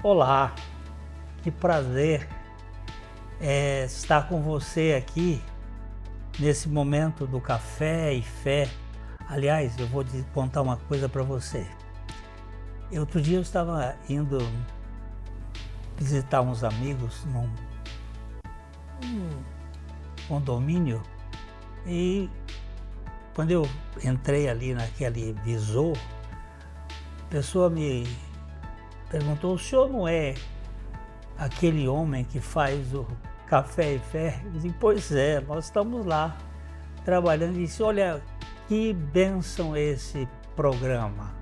Olá, que prazer estar com você aqui nesse momento do café e fé. Aliás, eu vou contar uma coisa para você. Outro dia eu estava indo visitar uns amigos num condomínio e quando eu entrei ali naquele visor, a pessoa me perguntou: o senhor não é aquele homem que faz o café e fé? Eu disse: pois é, nós estamos lá trabalhando. E disse: olha, que bênção esse programa.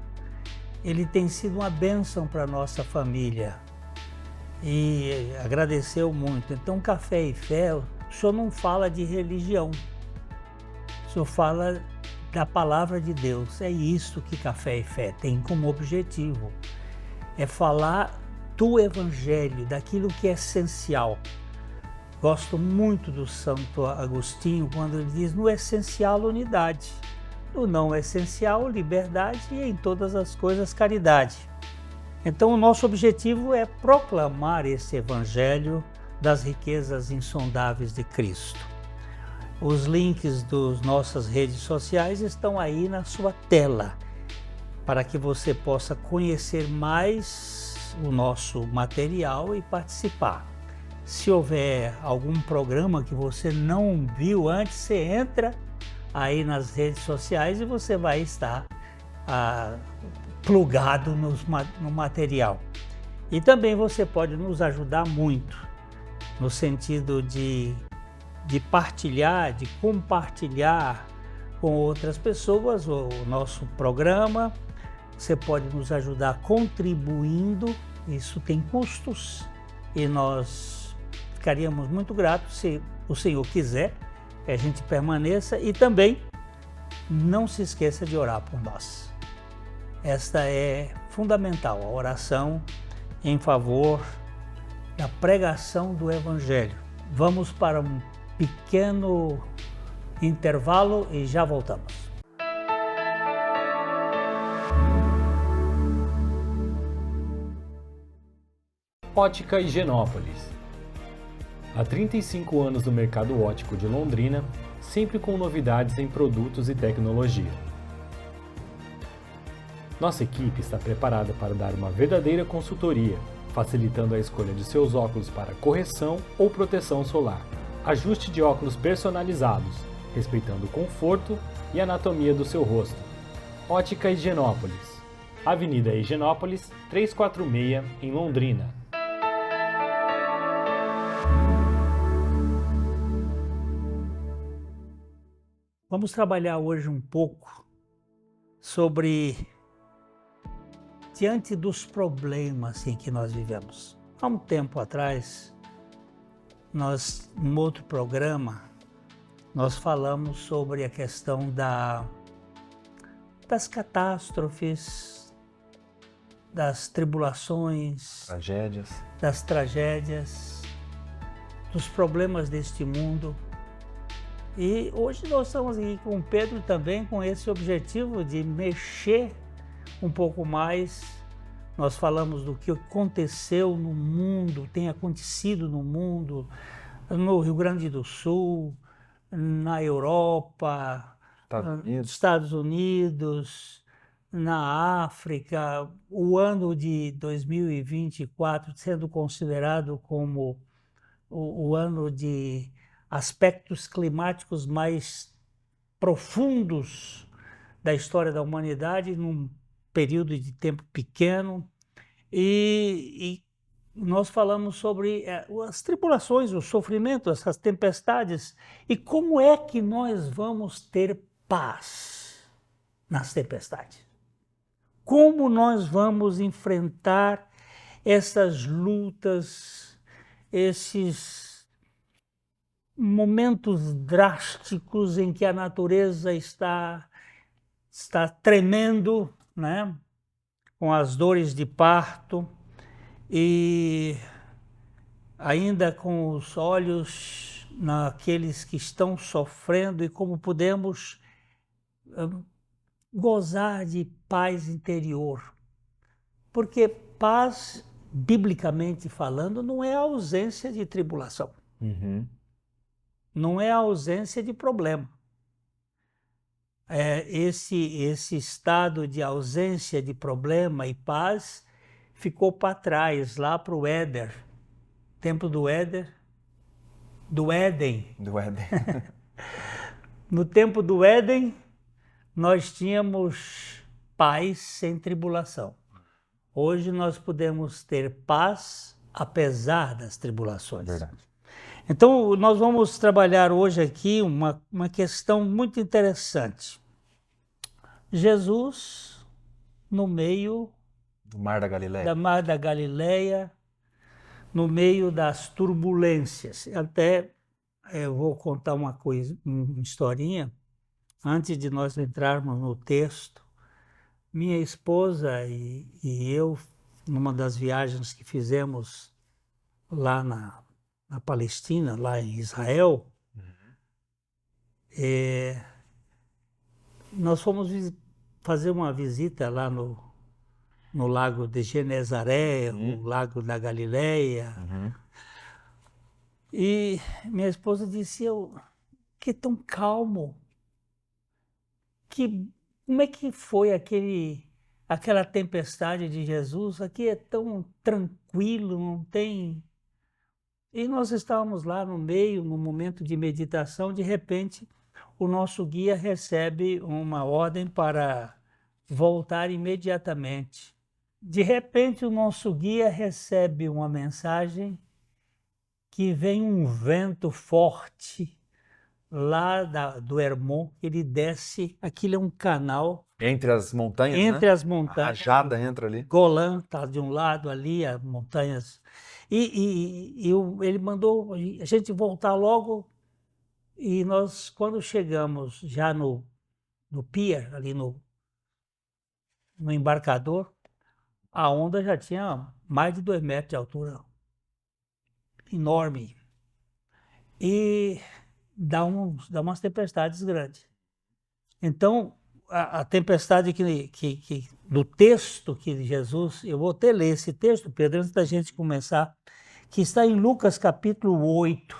Ele tem sido uma bênção para a nossa família. E agradeceu muito. Então, café e fé, o senhor não fala de religião. O senhor fala da palavra de Deus. É isso que café e fé tem como objetivo. É falar do Evangelho, daquilo que é essencial. Gosto muito do Santo Agostinho quando ele diz: no essencial, unidade. No não essencial, liberdade, e em todas as coisas, caridade. Então, o nosso objetivo é proclamar esse Evangelho das riquezas insondáveis de Cristo. Os links das nossas redes sociais estão aí na sua tela, para que você possa conhecer mais o nosso material e participar. Se houver algum programa que você não viu antes, você entra aí nas redes sociais e você vai estar plugado no material. E também você pode nos ajudar muito no sentido de partilhar, de compartilhar com outras pessoas o nosso programa. Você pode nos ajudar contribuindo, isso tem custos e nós ficaríamos muito gratos se o Senhor quiser que a gente permaneça. E também não se esqueça de orar por nós. Esta é fundamental, a oração em favor da pregação do Evangelho. Vamos para um pequeno intervalo e já voltamos. Ótica Higienópolis. Há 35 anos no mercado óptico de Londrina, sempre com novidades em produtos e tecnologia. Nossa equipe está preparada para dar uma verdadeira consultoria, facilitando a escolha de seus óculos para correção ou proteção solar. Ajuste de óculos personalizados, respeitando o conforto e anatomia do seu rosto. Ótica Higienópolis. Avenida Higienópolis, 346, em Londrina. Vamos trabalhar hoje um pouco sobre diante dos problemas em que nós vivemos. Há um tempo atrás, num outro programa, nós falamos sobre a questão das catástrofes, das tribulações, das tragédias, dos problemas deste mundo. E hoje nós estamos aqui com o Pedro também com esse objetivo de mexer um pouco mais. Nós falamos do que aconteceu no mundo, tem acontecido no mundo, no Rio Grande do Sul, na Europa, nos Estados Unidos, na África. O ano de 2024 sendo considerado como o ano de aspectos climáticos mais profundos da história da humanidade, num período de tempo pequeno. E nós falamos sobre as tribulações, o sofrimento, essas tempestades, e como é que nós vamos ter paz nas tempestades. Como nós vamos enfrentar essas lutas, esses momentos drásticos em que a natureza está tremendo, né? Com as dores de parto e ainda com os olhos naqueles que estão sofrendo, e como podemos gozar de paz interior. Porque paz biblicamente falando, não é a ausência de tribulação. Não é a ausência de problema. Esse estado de ausência de problema e paz ficou para trás, lá para o Éden, tempo do Éden. No tempo do Éden, nós tínhamos paz sem tribulação. Hoje nós podemos ter paz apesar das tribulações. Verdade. Então, nós vamos trabalhar hoje aqui uma questão muito interessante. Jesus no meio Do Mar da Galileia. da Mar da Galileia, no meio das turbulências. Até eu vou contar uma historinha, antes de nós entrarmos no texto. Minha esposa e eu, numa das viagens que fizemos lá na Palestina, lá em Israel, nós fomos fazer uma visita lá no lago de Genezaré, o lago da Galileia. E minha esposa disse, que tão calmo, como é que foi aquela tempestade de Jesus? Aqui é tão tranquilo, não tem... E nós estávamos lá no momento de meditação, de repente o nosso guia recebe uma ordem para voltar imediatamente. De repente o nosso guia recebe uma mensagem que vem um vento forte lá do Hermon, ele desce, aquilo é um canal. Entre as montanhas, Entre né? as montanhas. A rajada entra ali. Golã está de um lado ali, as montanhas. Ele mandou a gente voltar logo. E nós, quando chegamos já no pier, ali no embarcador, a onda já tinha mais de 2 metros de altura. Enorme. E dá umas tempestades grandes. Então, a tempestade do texto que Jesus... Eu vou até ler esse texto, Pedro, antes da gente começar, que está em Lucas capítulo 8,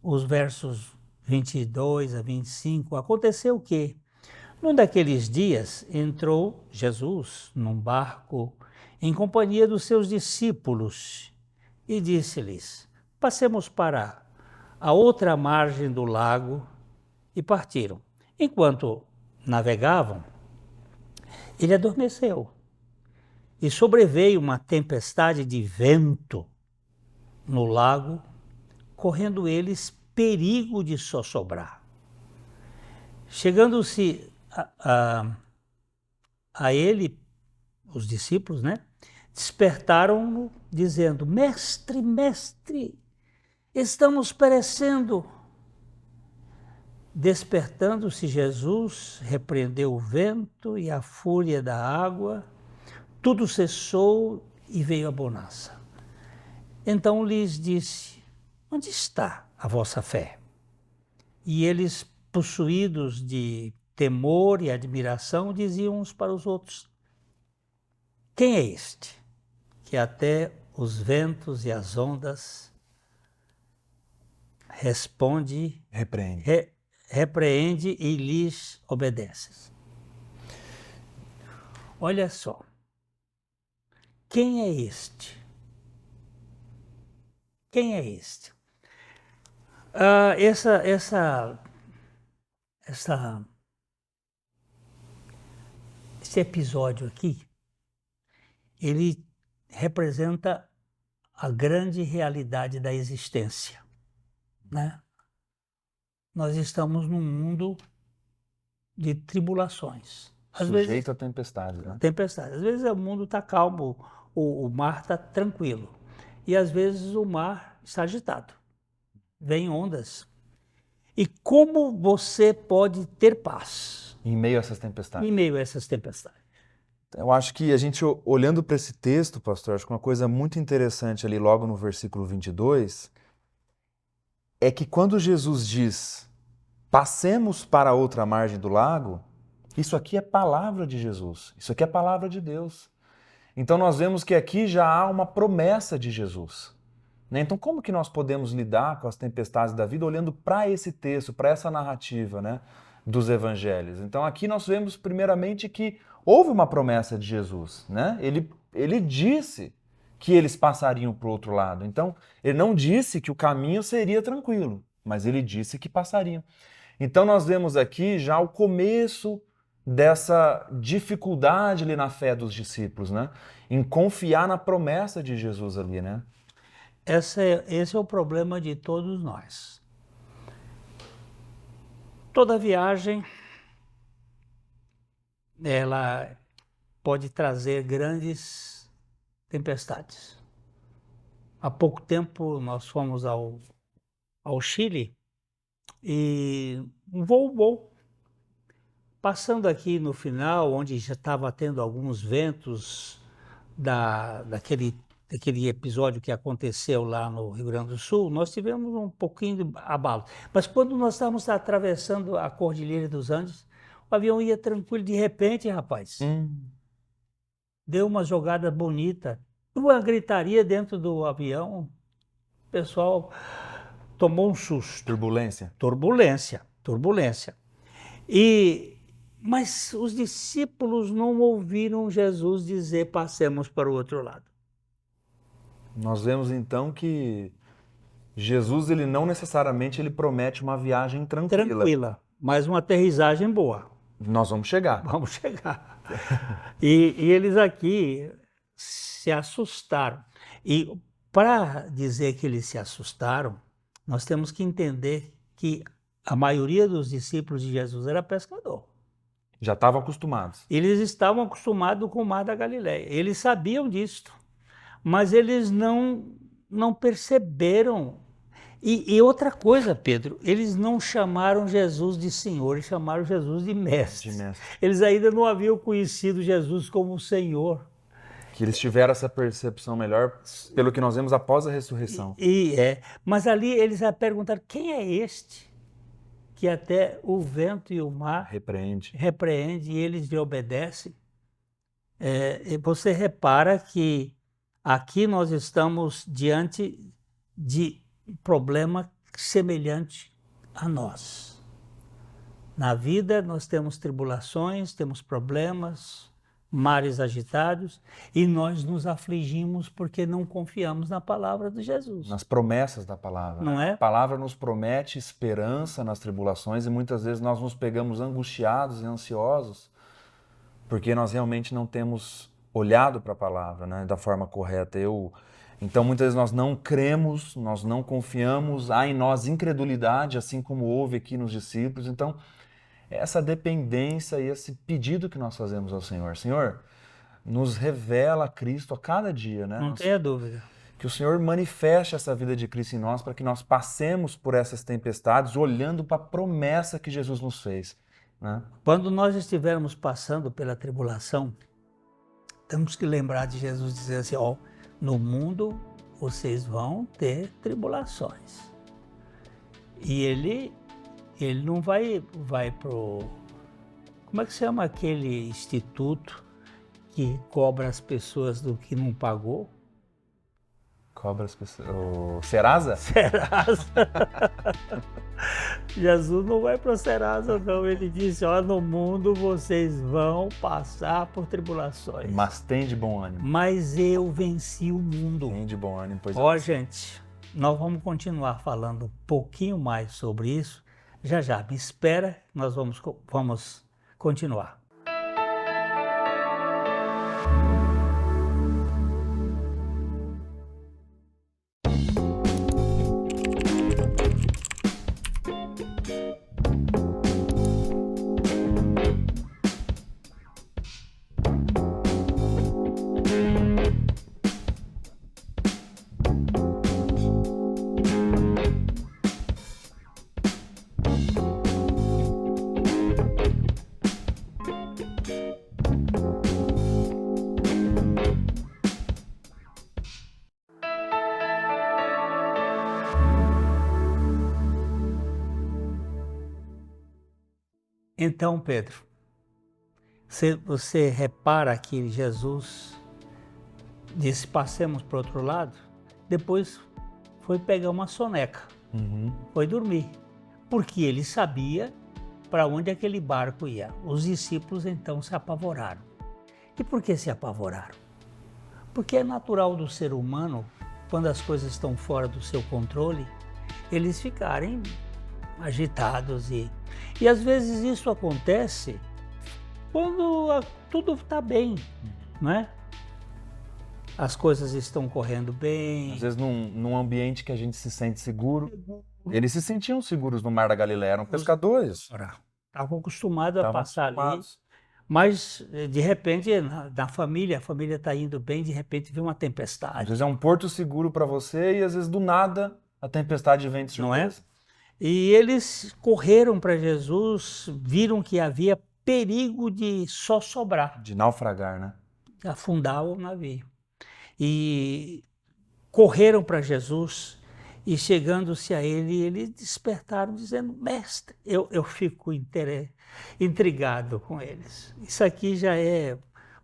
os versos 22 a 25. Aconteceu o quê? Num daqueles dias, entrou Jesus num barco em companhia dos seus discípulos e disse-lhes, passemos para a outra margem do lago, e partiram. Enquanto navegavam, ele adormeceu e sobreveio uma tempestade de vento no lago, correndo eles perigo de sossobrar. Chegando-se a ele, os discípulos, né, despertaram-no, dizendo, mestre, mestre, estamos perecendo. Despertando-se Jesus, repreendeu o vento e a fúria da água, tudo cessou e veio a bonança. Então lhes disse, onde está a vossa fé? E eles, possuídos de temor e admiração, diziam uns para os outros, quem é este, que até os ventos e as ondas repreende e lhes obedece? Olha só, quem é este? Quem é este? Esse episódio aqui, ele representa a grande realidade da existência, né? Nós estamos num mundo de tribulações. Sujeito a tempestade, né? Tempestade. Às vezes o mundo está calmo, o mar está tranquilo. E às vezes o mar está agitado. Vem ondas. E como você pode ter paz? Em meio a essas tempestades. Em meio a essas tempestades. Eu acho que a gente, olhando para esse texto, pastor, acho que uma coisa muito interessante ali logo no versículo 22 é que quando Jesus diz, passemos para a outra margem do lago, isso aqui é palavra de Jesus, isso aqui é palavra de Deus. Então nós vemos que aqui já há uma promessa de Jesus. Né? Então como que nós podemos lidar com as tempestades da vida olhando para esse texto, para essa narrativa, né, dos evangelhos? Então aqui nós vemos primeiramente que houve uma promessa de Jesus. Né? Ele disse que eles passariam para o outro lado. Então ele não disse que o caminho seria tranquilo, mas ele disse que passariam. Então nós vemos aqui já o começo dessa dificuldade ali na fé dos discípulos, né? Em confiar na promessa de Jesus ali, né? Esse é o problema de todos nós. Toda viagem, ela pode trazer grandes tempestades. Há pouco tempo nós fomos ao Chile e um voo. Passando aqui no final, onde já estava tendo alguns ventos daquele episódio que aconteceu lá no Rio Grande do Sul, nós tivemos um pouquinho de abalo. Mas quando nós estávamos atravessando a Cordilheira dos Andes, o avião ia tranquilo, de repente, rapaz, deu uma jogada bonita, uma gritaria dentro do avião, o pessoal tomou um susto. Turbulência. Mas os discípulos não ouviram Jesus dizer, passemos para o outro lado. Nós vemos então que Jesus, ele não necessariamente ele promete uma viagem tranquila. Mas uma aterrissagem boa. Nós vamos chegar. E eles aqui se assustaram. E para dizer que eles se assustaram, nós temos que entender que a maioria dos discípulos de Jesus era pescador. Já estavam acostumados. Eles estavam acostumados com o Mar da Galileia. Eles sabiam disso, mas eles não perceberam. E outra coisa, Pedro, eles não chamaram Jesus de Senhor, eles chamaram Jesus de Mestre. Eles ainda não haviam conhecido Jesus como Senhor. Que eles tiveram essa percepção melhor pelo que nós vemos após a ressurreição. Mas ali eles perguntaram, quem é este que até o vento e o mar repreende e eles lhe obedecem? Você repara que aqui nós estamos diante de um problema semelhante a nós. Na vida nós temos tribulações, temos problemas, mares agitados, e nós nos afligimos porque não confiamos na palavra de Jesus. Nas promessas da palavra. Não é? A palavra nos promete esperança nas tribulações e muitas vezes nós nos pegamos angustiados e ansiosos porque nós realmente não temos olhado para a palavra, né, da forma correta. Então muitas vezes nós não cremos, nós não confiamos, há em nós incredulidade, assim como houve aqui nos discípulos. Então essa dependência e esse pedido que nós fazemos ao Senhor. Senhor, nos revela Cristo a cada dia, né? Não tenha dúvida. Que o Senhor manifeste essa vida de Cristo em nós para que nós passemos por essas tempestades olhando para a promessa que Jesus nos fez. Né? Quando nós estivermos passando pela tribulação, temos que lembrar de Jesus dizer assim, no mundo vocês vão ter tribulações. E ele não vai pro... Como é que se chama aquele instituto que cobra as pessoas do que não pagou? Cobra as pessoas... O Serasa? Serasa. Jesus não vai para o Serasa, não. Ele disse, no mundo vocês vão passar por tribulações. Mas tem de bom ânimo. Mas eu venci o mundo. Tem de bom ânimo, pois Gente, nós vamos continuar falando um pouquinho mais sobre isso. Já, me espera, nós vamos continuar. Então, Pedro, você repara que Jesus disse, passemos para o outro lado, depois foi pegar uma soneca, foi dormir, porque ele sabia para onde aquele barco ia. Os discípulos então se apavoraram. E por que se apavoraram? Porque é natural do ser humano, quando as coisas estão fora do seu controle, eles ficarem agitados e às vezes isso acontece quando tudo está bem, não é? As coisas estão correndo bem. Às vezes num ambiente que a gente se sente seguro. Eles se sentiam seguros no Mar da Galileia, eram pescadores. Estavam acostumados a passar ali. Mas, de repente, na família, a família está indo bem, de repente vem uma tempestade. Às vezes é um porto seguro para você e às vezes do nada a tempestade vem de surpresa. Não é? E eles correram para Jesus, viram que havia perigo de só sobrar. De naufragar, né? De afundar o navio. E correram para Jesus e chegando-se a ele, eles despertaram dizendo, mestre, eu fico intrigado com eles. Isso aqui já é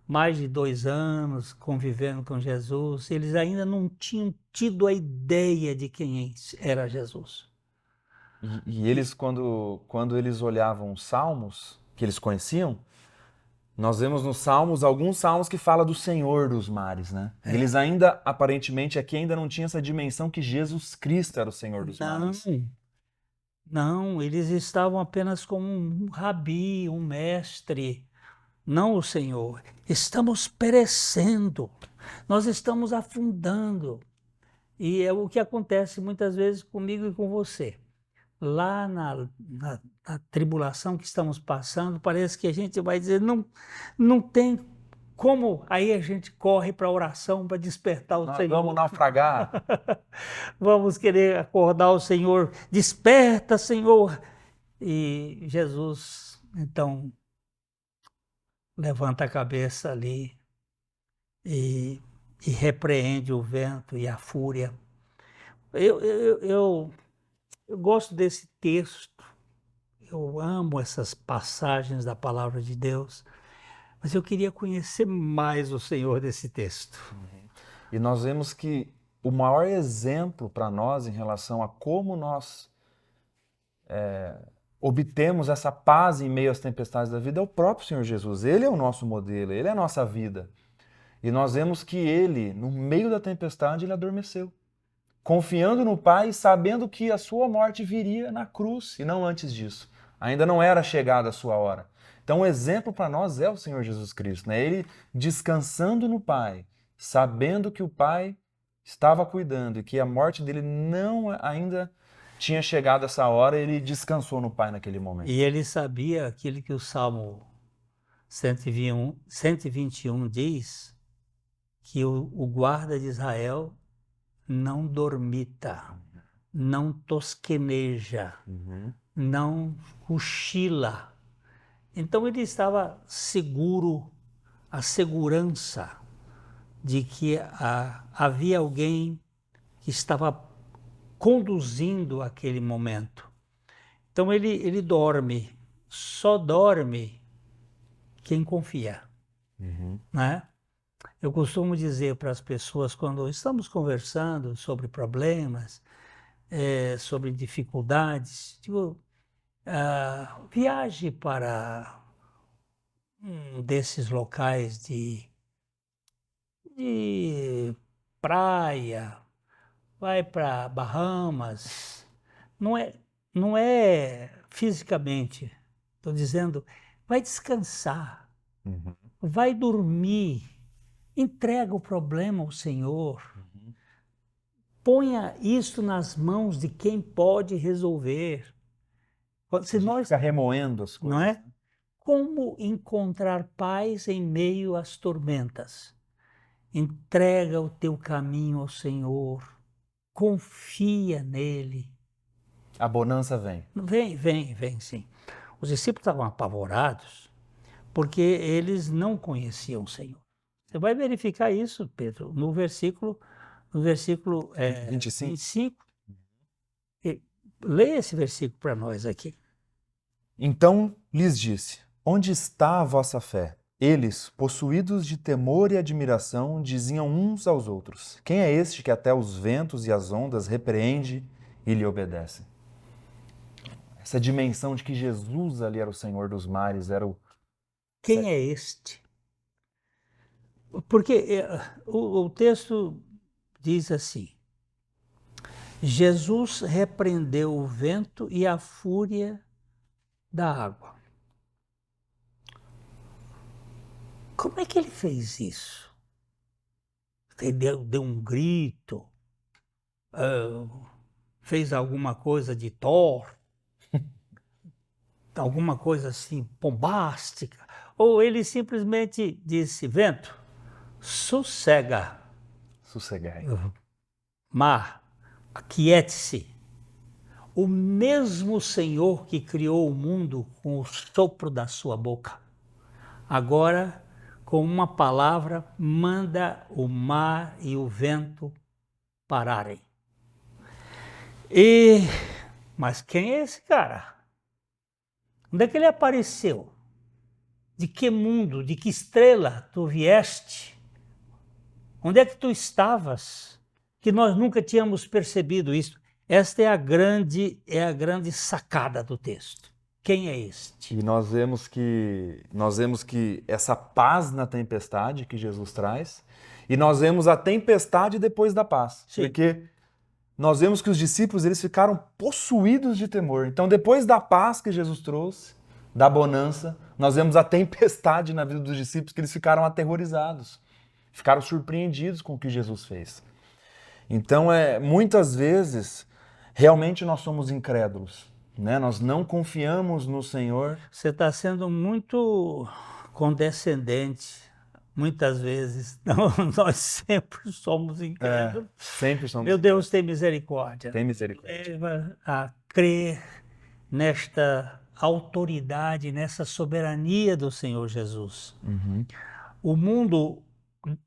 mais de 2 anos convivendo com Jesus, eles ainda não tinham tido a ideia de quem era Jesus. E eles, quando eles olhavam os salmos, que eles conheciam, nós vemos nos salmos, alguns salmos que falam do Senhor dos mares, né? Eles ainda, aparentemente, aqui ainda não tinham essa dimensão que Jesus Cristo era o Senhor dos mares. Não, eles estavam apenas como um rabi, um mestre, não o Senhor. Estamos perecendo, nós estamos afundando. E é o que acontece muitas vezes comigo e com você. Lá na tribulação que estamos passando, parece que a gente vai dizer, não tem como, aí a gente corre para a oração para despertar o Senhor. Vamos naufragar. Vamos querer acordar o Senhor, desperta, Senhor. E Jesus, então, levanta a cabeça ali e repreende o vento e a fúria. Eu gosto desse texto, eu amo essas passagens da palavra de Deus, mas eu queria conhecer mais o Senhor desse texto. E nós vemos que o maior exemplo para nós em relação a como nós obtemos essa paz em meio às tempestades da vida é o próprio Senhor Jesus. Ele é o nosso modelo, Ele é a nossa vida. E nós vemos que Ele, no meio da tempestade, Ele adormeceu. Confiando no Pai, sabendo que a sua morte viria na cruz e não antes disso. Ainda não era chegada a sua hora. Então o exemplo para nós é o Senhor Jesus Cristo, né? Ele descansando no Pai, sabendo que o Pai estava cuidando e que a morte dele não ainda tinha chegado a essa hora, ele descansou no Pai naquele momento. E ele sabia aquilo que o Salmo 121 diz, que o guarda de Israel não dormita, não tosqueneja, não cochila. Então ele estava seguro, a segurança de que havia alguém que estava conduzindo aquele momento. Então ele dorme, só dorme quem confia, né? Eu costumo dizer para as pessoas, quando estamos conversando sobre problemas, sobre dificuldades, digo, viaje para um desses locais de praia, vai para Bahamas, não é fisicamente, estou dizendo, vai descansar, vai dormir, entrega o problema ao Senhor, ponha isso nas mãos de quem pode resolver. Se nós fica remoendo as coisas. Não é? Como encontrar paz em meio às tormentas? Entrega o teu caminho ao Senhor, confia nele. A bonança vem. Vem sim. Os discípulos estavam apavorados porque eles não conheciam o Senhor. Você vai verificar isso, Pedro, no versículo 25. Leia esse versículo para nós aqui. Então lhes disse, onde está a vossa fé? Eles, possuídos de temor e admiração, diziam uns aos outros: quem é este que até os ventos e as ondas repreende e lhe obedece? Essa dimensão de que Jesus ali era o Senhor dos mares, era o... Quem é este? Porque o texto diz assim: Jesus repreendeu o vento e a fúria da água. Como é que ele fez isso? Ele deu um grito, fez alguma coisa de Thor, alguma coisa assim bombástica, ou ele simplesmente disse: vento, sossega, Sossegai. mar, aquiete-se. O mesmo Senhor que criou o mundo com o sopro da sua boca, agora, com uma palavra, manda o mar e o vento pararem. Mas quem é esse cara? Onde é que ele apareceu? De que mundo, de que estrela tu vieste? Onde é que tu estavas? Que nós nunca tínhamos percebido isso. Esta é a grande sacada do texto. Quem é este? E nós vemos que essa paz na tempestade que Jesus traz, e nós vemos a tempestade depois da paz. Sim. Porque nós vemos que os discípulos eles ficaram possuídos de temor. Então, depois da paz que Jesus trouxe, da bonança, nós vemos a tempestade na vida dos discípulos, que eles ficaram aterrorizados, ficaram surpreendidos com o que Jesus fez. Então, muitas vezes, realmente nós somos incrédulos, né? Nós não confiamos no Senhor. Você está sendo muito condescendente, muitas vezes. Não, nós sempre somos incrédulos. Sempre somos. Meu Deus, tem misericórdia. Tem misericórdia. A crer nesta autoridade, nessa soberania do Senhor Jesus. Uhum. O mundo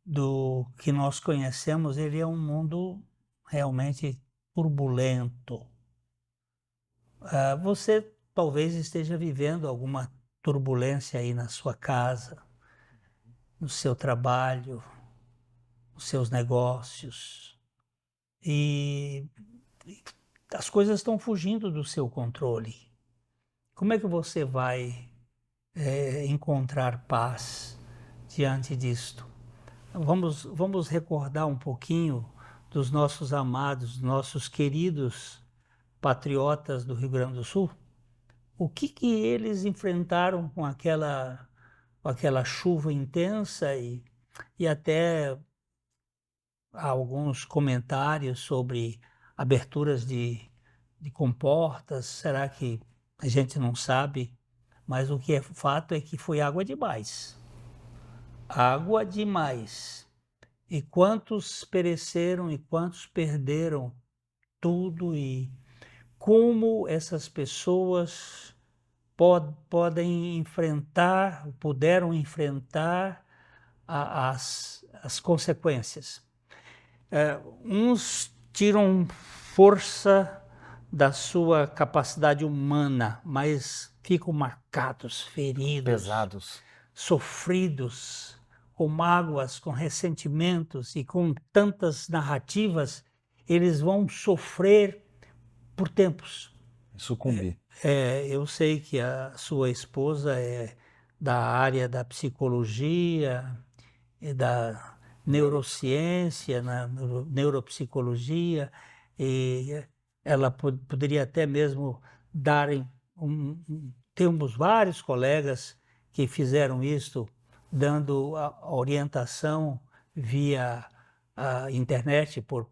do que nós conhecemos, ele é um mundo realmente turbulento. Você talvez esteja vivendo alguma turbulência aí na sua casa, no seu trabalho, nos seus negócios. E as coisas estão fugindo do seu controle. Como é que você vai encontrar paz diante disto? Vamos recordar um pouquinho dos nossos amados, nossos queridos patriotas do Rio Grande do Sul. O que eles enfrentaram com aquela chuva intensa e até alguns comentários sobre aberturas de comportas? Será que a gente não sabe? Mas o que é fato é que foi água demais. Água demais. E quantos pereceram e quantos perderam tudo, e como essas pessoas puderam enfrentar as consequências. Uns tiram força da sua capacidade humana, mas ficam marcados, feridos, Pesados, sofridos, com mágoas, com ressentimentos e com tantas narrativas, eles vão sofrer por tempos. sucumbir. Eu sei que a sua esposa é da área da psicologia e da neurociência, na neuropsicologia, e ela poderia até mesmo dar temos vários colegas que fizeram isto, dando a orientação via a internet, por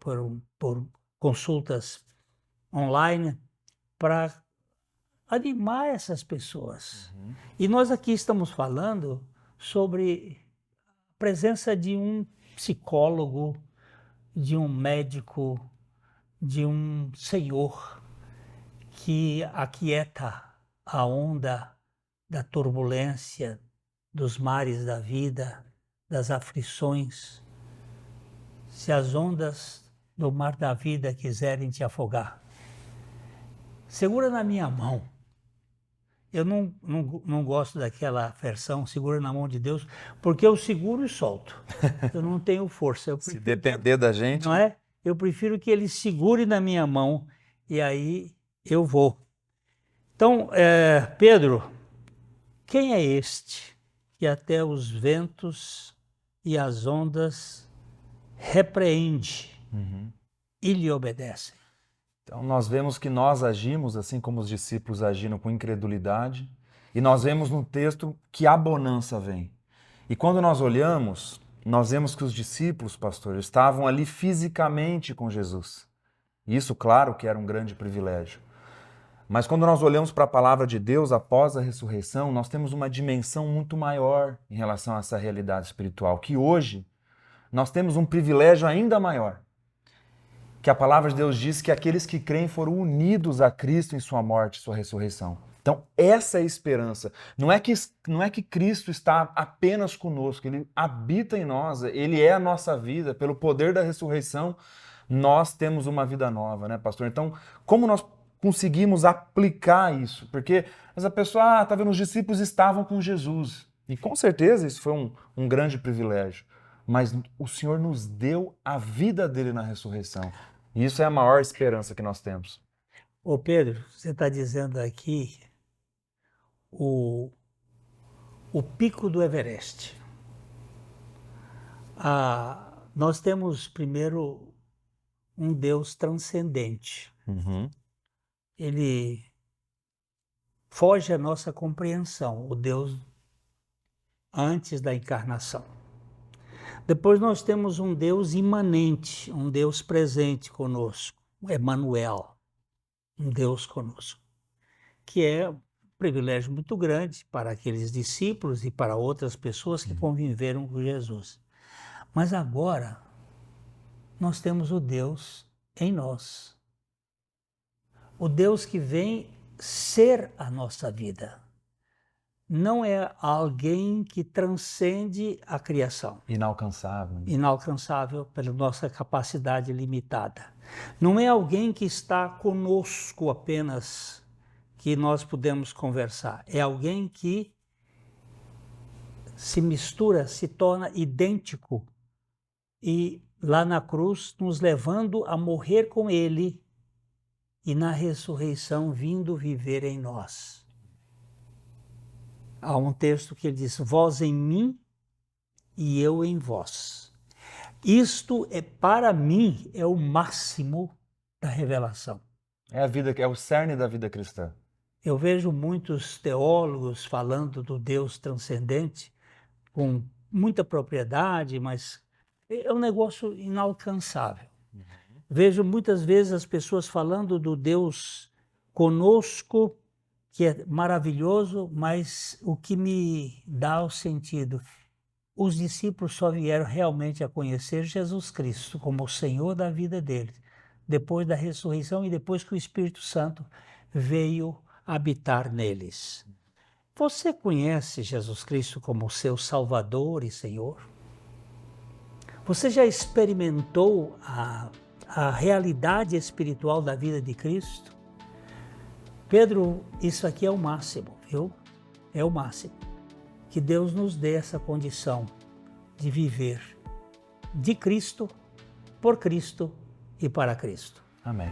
consultas online, para animar essas pessoas. Uhum. E nós aqui estamos falando sobre a presença de um psicólogo, de um médico, de um senhor que aquieta a onda da turbulência, dos mares da vida, das aflições. Se as ondas do mar da vida quiserem te afogar, segura na minha mão Eu não gosto daquela versão, segura na mão de Deus, porque eu seguro e solto. Eu não tenho força. Se depender da gente. Não é? Eu prefiro que ele segure na minha mão e aí eu vou. Então, Pedro, quem é este que até os ventos e as ondas repreende e lhe obedecem? Então nós vemos que nós agimos assim como os discípulos agiram com incredulidade, e nós vemos no texto que a bonança vem. E quando nós olhamos, nós vemos que os discípulos, pastor, estavam ali fisicamente com Jesus. Isso, claro, que era um grande privilégio. Mas quando nós olhamos para a palavra de Deus após a ressurreição, nós temos uma dimensão muito maior em relação a essa realidade espiritual, que hoje nós temos um privilégio ainda maior. Que a palavra de Deus diz que aqueles que creem foram unidos a Cristo em sua morte e sua ressurreição. Então, essa é a esperança. Não é que Cristo está apenas conosco, Ele habita em nós, Ele é a nossa vida. Pelo poder da ressurreição, nós temos uma vida nova, né, pastor? Então, como nós conseguimos aplicar isso? Porque essa pessoa, tá vendo, os discípulos estavam com Jesus. E com certeza isso foi um grande privilégio. Mas o Senhor nos deu a vida dele na ressurreição. E isso é a maior esperança que nós temos. Ô Pedro, você está dizendo aqui o pico do Everest. Nós temos primeiro um Deus transcendente. Ele foge à nossa compreensão, o Deus antes da encarnação. Depois nós temos um Deus imanente, um Deus presente conosco, Emmanuel, um Deus conosco, que é um privilégio muito grande para aqueles discípulos e para outras pessoas que conviveram com Jesus. Mas agora nós temos o Deus em nós, o Deus que vem ser a nossa vida. Não é alguém que transcende a criação. Inalcançável. Inalcançável pela nossa capacidade limitada. Não é alguém que está conosco apenas, que nós podemos conversar. É alguém que se mistura, se torna idêntico e lá na cruz nos levando a morrer com Ele e na ressurreição vindo viver em nós. Há um texto que ele diz, vós em mim e eu em vós. Isto para mim, é o máximo da revelação. É a vida, é o cerne da vida cristã. Eu vejo muitos teólogos falando do Deus transcendente com muita propriedade, mas é um negócio inalcançável. Vejo muitas vezes as pessoas falando do Deus conosco, que é maravilhoso, mas o que me dá o sentido, os discípulos só vieram realmente a conhecer Jesus Cristo como o Senhor da vida deles, depois da ressurreição e depois que o Espírito Santo veio habitar neles. Você conhece Jesus Cristo como seu Salvador e Senhor? Você já experimentou a realidade espiritual da vida de Cristo? Pedro, isso aqui é o máximo, viu? É o máximo. Que Deus nos dê essa condição de viver de Cristo, por Cristo e para Cristo. Amém.